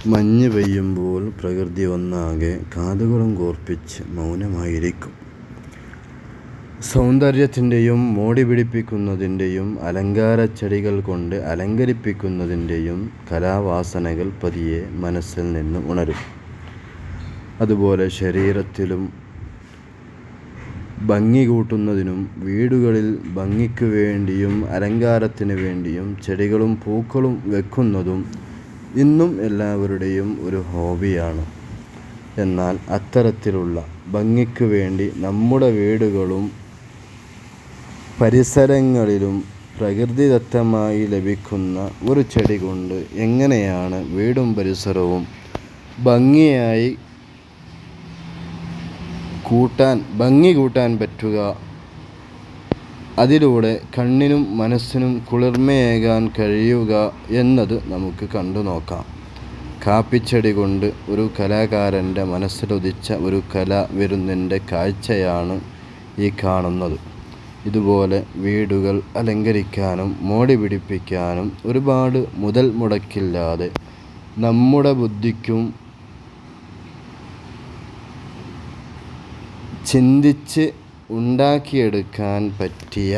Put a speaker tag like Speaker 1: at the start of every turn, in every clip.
Speaker 1: മഞ്ഞ് പെയ്യുമ്പോൾ പ്രകൃതി ഒന്നാകെ കാതുകളും കൂർപ്പിച്ച് മൗനമായിരിക്കും. സൗന്ദര്യത്തിൻ്റെയും മോടി പിടിപ്പിക്കുന്നതിൻ്റെയും അലങ്കാരച്ചെടികൾ കൊണ്ട് അലങ്കരിപ്പിക്കുന്നതിൻ്റെയും കലാവാസനകൾ പതിയെ മനസ്സിൽ നിന്ന് ഉണരും. അതുപോലെ ശരീരത്തിലും ഭംഗി കൂട്ടുന്നതിനും വീടുകളിൽ ഭംഗിക്ക് വേണ്ടിയും അലങ്കാരത്തിന് വേണ്ടിയും ചെടികളും പൂക്കളും വെക്കുന്നതും ഇന്നും എല്ലാവരുടെയും ഒരു ഹോബിയാണ്. എന്നാൽ അത്തരത്തിലുള്ള ഭംഗിക്ക് വേണ്ടി നമ്മുടെ വീടുകളും പരിസരങ്ങളിലും പ്രകൃതിദത്തമായി ലഭിക്കുന്ന ഒരു ചെടി കൊണ്ട് എങ്ങനെയാണ് വീടും പരിസരവും ഭംഗി കൂട്ടാൻ പറ്റുക, അതിലൂടെ കണ്ണിനും മനസ്സിനും കുളിർമയേകാൻ കഴിയുക എന്നത് നമുക്ക് കണ്ടു നോക്കാം. കാപ്പിച്ചെടി കൊണ്ട് ഒരു കലാകാരൻ്റെ മനസ്സിലുദിച്ച ഒരു കലാവിരുന്നിൻ്റെ കാഴ്ചയാണ് ഈ കാണുന്നത്. ഇതുപോലെ വീടുകൾ അലങ്കരിക്കാനും മോടി പിടിപ്പിക്കാനും ഒരുപാട് മുതൽ മുടക്കില്ലാതെ നമ്മുടെ ബുദ്ധിക്കും ചിന്തിച്ച് ഉണ്ടാക്കിയെടുക്കാൻ പറ്റിയ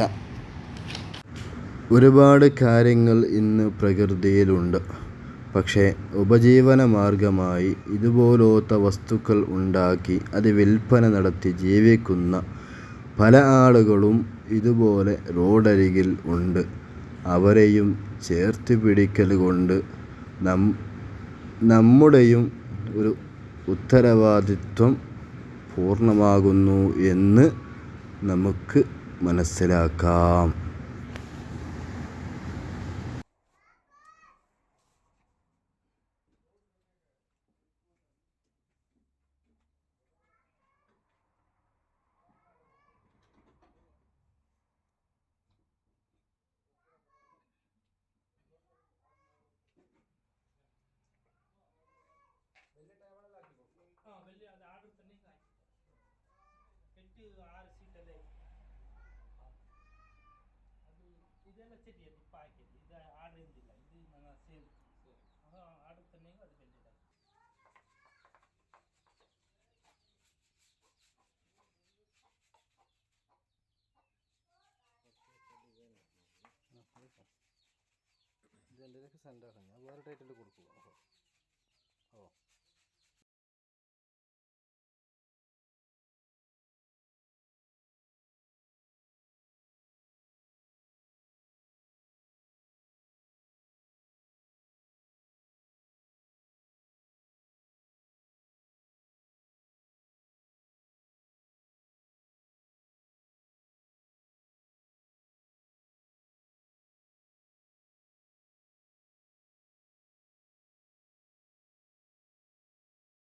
Speaker 1: ഒരുപാട് കാര്യങ്ങൾ ഇന്ന് പ്രകൃതിയിലുണ്ട്. പക്ഷേ ഉപജീവന മാർഗമായി ഇതുപോലത്തെ വസ്തുക്കൾ ഉണ്ടാക്കി അത് വിൽപ്പന നടത്തി ജീവിക്കുന്ന പല ആളുകളും ഇതുപോലെ റോഡരികിൽ ഉണ്ട്. അവരെയും ചേർത്ത് പിടിക്കൽ കൊണ്ട് നമ്മുടെയും ഒരു ഉത്തരവാദിത്വം പൂർണ്ണമാകുന്നു എന്ന് നമുക്ക് മനസ്സിലാക്കാം.
Speaker 2: വലിയ ആർഡർ തന്നെ 8-6 സീറ്റല്ലേ ಅದು ಇದೆಲ್ಲ ಚಟಿ ಅದು ಪ್ಯಾಕೆಟ್ ಇದು ಆರ್ಡರ್ ಇದ್ದಿಲ್ಲ, ಇದು ನನ್ನ ಸೇಲ್ ಆರ್ಡರ್ തന്നെ ಅದು ಬೆಂದಿದೆ.
Speaker 1: ഇതെൻ്റെ സെൻഡ് ആക്കാൻ ഞാൻ വേറെ ടൈറ്റിൽ കൊടുക്കുക. ഓ